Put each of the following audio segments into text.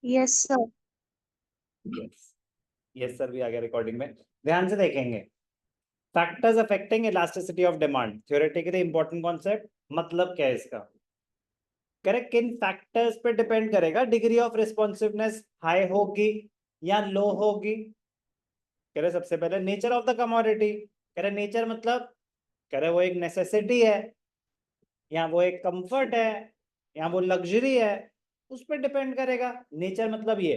Yes sir. Yes, yes sir भी आ गया recording में। ध्यान से देखेंगे, factors affecting elasticity of demand, theoretically important concept. मतलब क्या है इसका? करेक्ट, किन फैक्टर्स पे डिपेंड करेगा डिग्री ऑफ रिस्पॉन्सिवनेस, हाई होगी या लो होगी? कह रहे सबसे पहले नेचर ऑफ द कमोडिटी। कह रहे नेचर मतलब, कह रहे वो एक नेसेसिटी है, या वो एक कंफर्ट है, या वो लग्जरी है, उस पर डिपेंड करेगा। नेचर मतलब ये,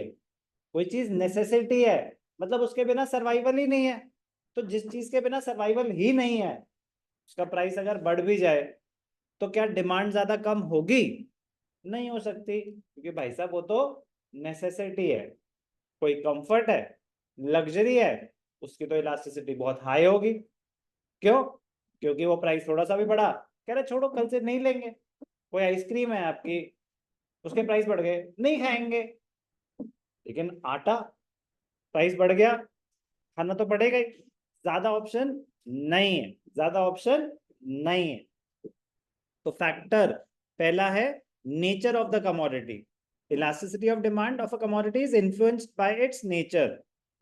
कोई चीज नेसेसिटी है मतलब उसके बिना सर्वाइवल ही नहीं है। तो जिस चीज के बिना सर्वाइवल ही नहीं है, उसका प्राइस अगर बढ़ भी जाए तो क्या डिमांड ज्यादा कम होगी? नहीं हो सकती, क्योंकि भाई साहब वो तो नेसेसिटी है। कोई कंफर्ट है, लग्जरी है, उसकी तो इलास्टिसिटी बहुत हाई होगी। क्यों? क्योंकि वो प्राइस थोड़ा सा भी बढ़ा, कह रहे छोड़ो कल से नहीं लेंगे। कोई आइसक्रीम है आपकी, उसके प्राइस बढ़ गए, नहीं खाएंगे। लेकिन आटा, प्राइस बढ़ गया, खाना तो पड़ेगा ही। ज्यादा ऑप्शन नहीं है, ज्यादा ऑप्शन नहीं है। तो फैक्टर पहला है nature of the commodity. Elasticity of demand of a commodity is influenced by it's nature.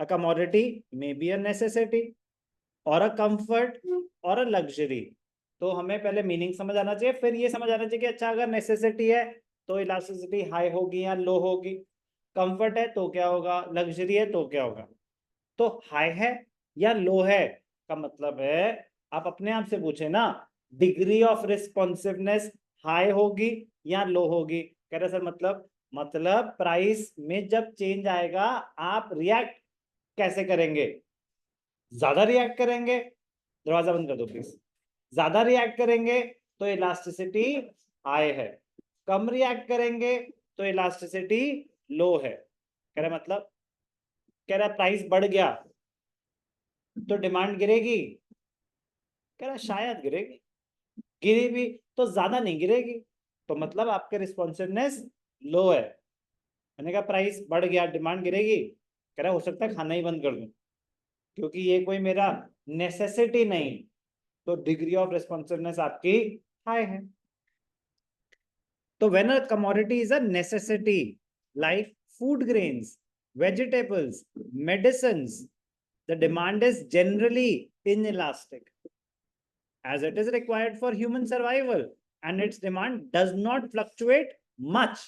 A commodity may be a necessity और अ कंफर्ट और अ लग्जरी। तो हमें पहले मीनिंग समझ आना चाहिए, फिर ये समझ आना चाहिए कि अच्छा अगर नेसेसिटी है तो इलास्टिसिटी हाई होगी या लो होगी, कंफर्ट है तो क्या होगा, लग्जरी है तो क्या होगा। तो हाई है या लो है का मतलब है, आप अपने आप से पूछे ना, डिग्री ऑफ रिस्पॉन्सिवनेस हाई होगी या लो होगी। कह रहे सर मतलब प्राइस में जब चेंज आएगा आप रिएक्ट कैसे करेंगे? ज्यादा रिएक्ट करेंगे, दरवाजा बंद कर दो प्लीज। ज्यादा रिएक्ट करेंगे तो इलास्टिसिटी हाई है, कम रिएक्ट करेंगे तो इलास्टिसिटी लो है। कह रहा मतलब, कह रहा प्राइस बढ़ गया तो डिमांड गिरेगी? कह रहा शायद गिरेगी, गिरी भी तो ज्यादा नहीं गिरेगी। तो मतलब आपके रिस्पॉन्सिवनेस लो है। मैंने कहा प्राइस बढ़ गया डिमांड गिरेगी, कह रहा हो सकता है खाना ही बंद कर दूं, क्योंकि ये कोई मेरा नेसेसिटी नहीं। तो डिग्री ऑफ रिस्पॉन्सिवनेस आपकी हाई है। तो when a commodity is a necessity like food grains, vegetables, medicines, the demand is generally inelastic as it is required for human survival, and its demand does not fluctuate much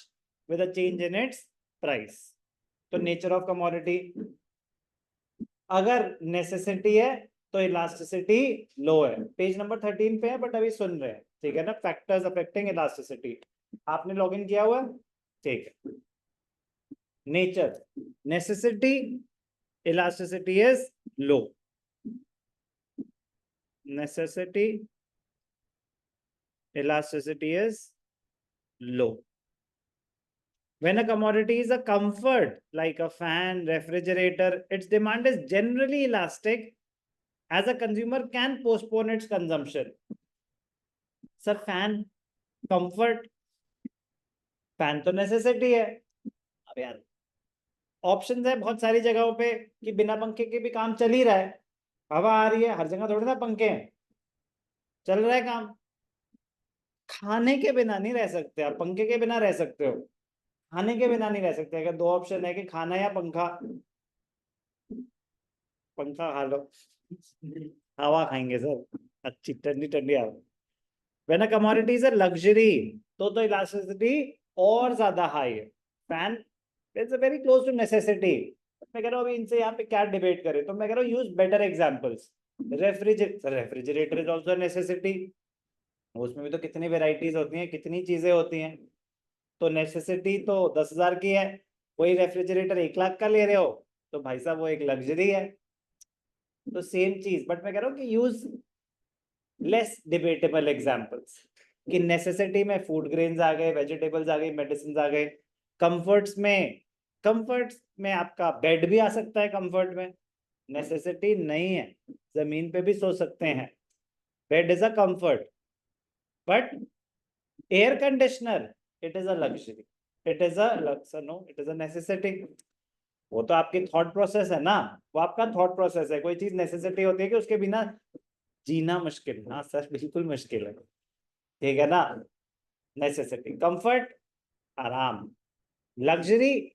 with a change in its price. तो nature of commodity, अगर necessity है तो elasticity लो है। Page number 13 पे है but अभी सुन रहे हैं, ठीक है ना? फैक्टर्स अफेक्टिंग इलास्टिसिटी, आपने लॉगिन किया हुआ? ठीक है। Nature, necessity, elasticity is low. Necessity, elasticity is low. When a commodity is a comfort like a fan, refrigerator, its demand is generally elastic as a consumer can postpone its consumption. Sir fan comfort, fan तो necessity है। अब यार option है बहुत सारी जगहों पे कि बिना पंखे के भी काम चल ही रहा है, हवा आ रही है, हर जगह थोड़ी ना पंखे हैं, चल रहा है काम। खाने के बिना नहीं रह सकते आप, पंखे के बिना रह सकते हो, खाने के बिना नहीं रह सकते। अगर दो ऑप्शन है कि खाना या पंखा, पंखा खा लो, हवा खाएंगे सर, अच्छी ठंडी ठंडी हवा। When a commodity is a luxury, तो इलास्टिसिटी और ज्यादा हाई है। Fan it's a very close to necessity. मैं कह रहा हूँ अभी इनसे यहाँ पे क्या डिबेट करें, तो मैं कह रहा हूँ use better examples. Refrigerator is also necessity, उसमें भी तो कितनी वेराइटीज होती हैं, कितनी चीजें होती हैं। तो नेसेसिटी तो 10,000 की है, वही रेफ्रिजरेटर 1 लाख का ले रहे हो तो भाई साहब वो एक लग्जरी है। तो सेम चीज, बट मैं कह रहा हूँ कि यूज लेस डिबेटेबल एग्जांपल्स, कि नेसेसिटी में फूड ग्रेन्स आ गए, वेजिटेबल्स आ गई, मेडिसिन आ गए। कंफर्ट्स में आपका बेड भी आ सकता है, कंफर्ट में नेसेसिटी नहीं है, जमीन पे भी सो सकते हैं, bed is a comfort. But air conditioner, it is a luxury, it is a no, it is a necessity. वो तो आपकी थॉट प्रोसेस है ना, वो आपका थॉट प्रोसेस है। कोई चीज नेसेसिटी होती है कि उसके बिना जीना मुश्किल, हाँ सर बिल्कुल मुश्किल है, ठीक है ना? नेसेसिटी, कंफर्ट, आराम, लग्जरी,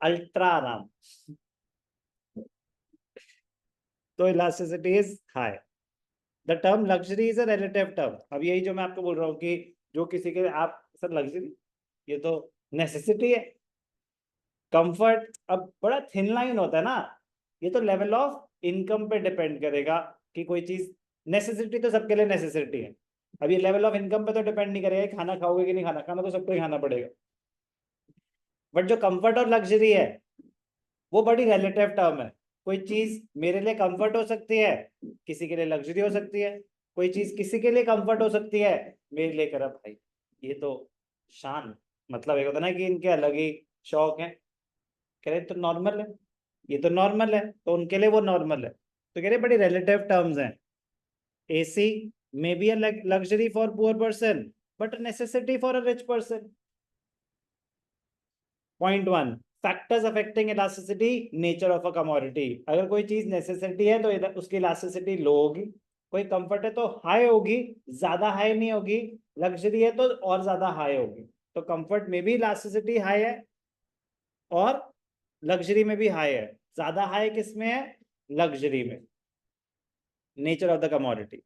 अल्ट्रा आराम, तो elasticity is high. The term luxury is a relative term. अब यही जो मैं आपको बोल रहा हूँ कि जो किसी के आप सर लग्जरी, ये तो नेसेसिटी है। कंफर्ट अब बड़ा थिन लाइन होता है ना, ये तो लेवल ऑफ इनकम पे डिपेंड करेगा कि कोई चीज, नेसेसिटी तो सबके लिए नेसेसिटी है। अब ये लेवल ऑफ इनकम पे तो डिपेंड नहीं करेगा खाना खाओगे कि नहीं खाना, खाना तो सबको ही खाना पड़ेगा। बट जो कंफर्ट और लग्जरी है वो बड़ी रिलेटिव टर्म है। कोई चीज मेरे लिए कंफर्ट हो सकती है, किसी के लिए लग्जरी हो सकती है। कोई चीज किसी के लिए कंफर्ट हो सकती है, मेरे लिए करा भाई ये तो शान, मतलब एक होता ना कि इनके अलग ही शौक है, कह रहे तो नॉर्मल है, ये तो नॉर्मल है, तो उनके लिए वो नॉर्मल है। तो कह रहे बड़ी रिलेटिव टर्म्स हैं। AC may be a luxury for poor person but necessity for a rich person. Point one, factors affecting elasticity, nature of a commodity. अगर कोई चीज नेसेसिटी है तो उसकी इलास्टिसिटी लो होगी, कोई कंफर्ट है तो हाई होगी, ज्यादा हाई नहीं होगी, लग्जरी है तो और ज्यादा हाई होगी। तो कंफर्ट में भी इलास्टिसिटी हाई है और लग्जरी में भी हाई है। ज्यादा हाई किस में है? लग्जरी में। Nature of the commodity.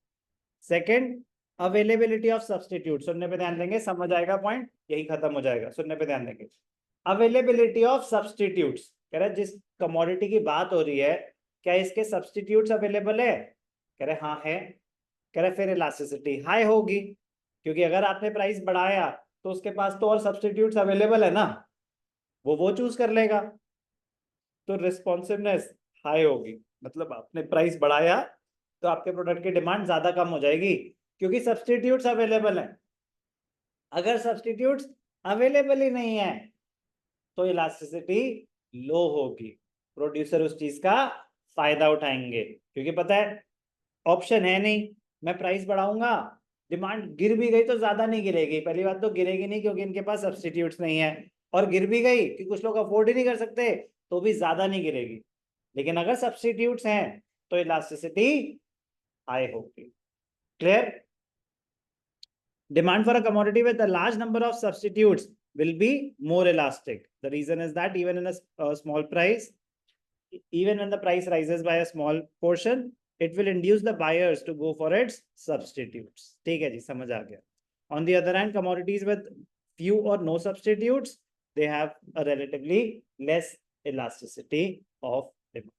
Second, availability of substitute. सुनने पे ध्यान देंगे, समझ आएगा पॉइंट, यही खत्म हो जाएगा, सुनने पे ध्यान देंगे। अवेलेबिलिटी ऑफ सब्सटीट्यूट्स, कह रहा है जिस कमोडिटी की बात हो रही है क्या इसके सब्सटीट्यूट्स अवेलेबल है? कह रहे हाँ है। कह रहे फिर इलास्टिसिटी हाई होगी, क्योंकि अगर आपने प्राइस बढ़ाया तो उसके पास तो और सब्सटीट्यूट्स अवेलेबल है ना, वो चूज कर लेगा, तो रिस्पॉन्सिवनेस हाई होगी। मतलब आपने प्राइस बढ़ाया तो आपके प्रोडक्ट की डिमांड ज्यादा कम हो जाएगी, क्योंकि सब्सटीट्यूट्स अवेलेबल है। अगर सब्सटीट्यूट्स अवेलेबल ही नहीं है तो इलास्टिसिटी लो होगी, प्रोड्यूसर उस चीज का फायदा उठाएंगे, क्योंकि पता है ऑप्शन है नहीं, मैं प्राइस बढ़ाऊंगा, डिमांड गिर भी गई तो ज्यादा नहीं गिरेगी। पहली बात तो गिरेगी नहीं क्योंकि इनके पास सब्सटीट्यूट्स नहीं है, और गिर भी गई कि कुछ लोग अफोर्ड ही नहीं कर सकते तो भी ज्यादा नहीं गिरेगी। लेकिन अगर सब्सटीट्यूट्स हैं तो इलास्टिसिटी हाई होगी। Clear? Demand for a commodity with a large number of substitutes will be more elastic. The reason is that even in a small price, even when the price rises by a small portion, it will induce the buyers to go for its substitutes. ठीक है जी, समझ आ गया. On the other hand, commodities with few or no substitutes, they have a relatively less elasticity of demand.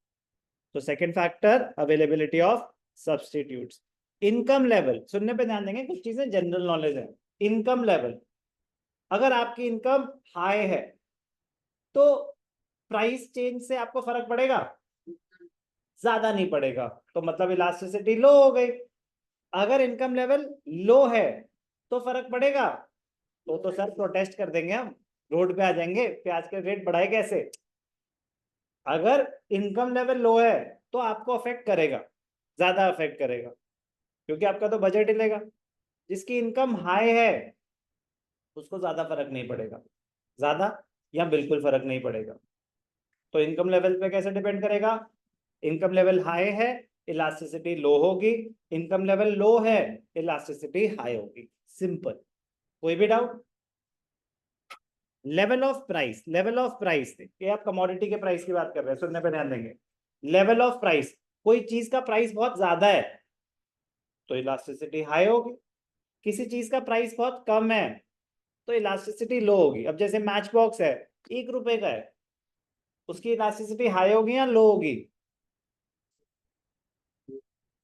So second factor, availability of substitutes. Income level, सुनने पे ध्यान देंगे, कुछ चीजें जनरल नॉलेज है। इनकम लेवल, अगर आपकी इनकम हाई है तो प्राइस चेंज से आपको फर्क पड़ेगा? ज्यादा नहीं पड़ेगा, तो मतलब इलास्टिसिटी लो हो गई। अगर इनकम लेवल लो है तो फर्क पड़ेगा? तो सर प्रोटेस्ट कर देंगे, हम रोड पे आ जाएंगे, प्याज के रेट बढ़ाए कैसे। अगर इनकम लेवल लो है तो आपको अफेक्ट करेगा, ज्यादा अफेक्ट करेगा, क्योंकि आपका तो बजट हिलेगा। जिसकी इनकम हाई है उसको ज्यादा फर्क नहीं पड़ेगा, ज्यादा या बिल्कुल फर्क नहीं पड़ेगा। तो इनकम लेवल पे कैसे डिपेंड करेगा? इनकम लेवल हाई है, इलास्टिसिटी लो होगी, इनकम लेवल लो है, इलास्टिसिटी हाई होगी। सिंपल। कोई भी doubt? Level of price, level of price, ये आप कमोडिटी के प्राइस की बात कर रहे हैं, सुनने पे ध्यान देंगे। लेवल ऑफ प्राइस, कोई चीज का प्राइस बहुत ज्यादा है तो इलास्टिसिटी हाई होगी, किसी चीज का प्राइस बहुत कम है तो इलास्टिसिटी लो होगी। अब जैसे मैच बॉक्स है, 1 रुपए का है, उसकी इलास्टिसिटी हाई होगी या लो होगी?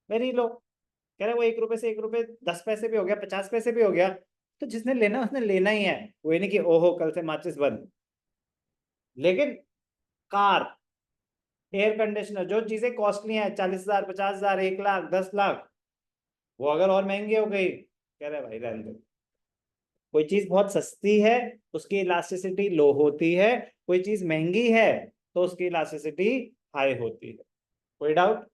Very low. कह रहे वो 1 रुपए से 1 रुपए 10 पैसे भी हो गया, 50 पैसे भी हो गया, तो जिसने लेना उसने लेना ही है, वो नहीं कि ओहो कल से माचिस बंद। लेकिन कार, एयर कंडीशनर, जो चीजें कॉस्टली हैं, 40,000, 50,000, 1 लाख, 10 लाख, वो अगर और महंगी हो गई, कह रहे भाई रहने दो। कोई चीज बहुत सस्ती है उसकी इलास्टिसिटी लो होती है, कोई चीज महंगी है तो उसकी इलास्टिसिटी हाई होती है। कोई डाउट?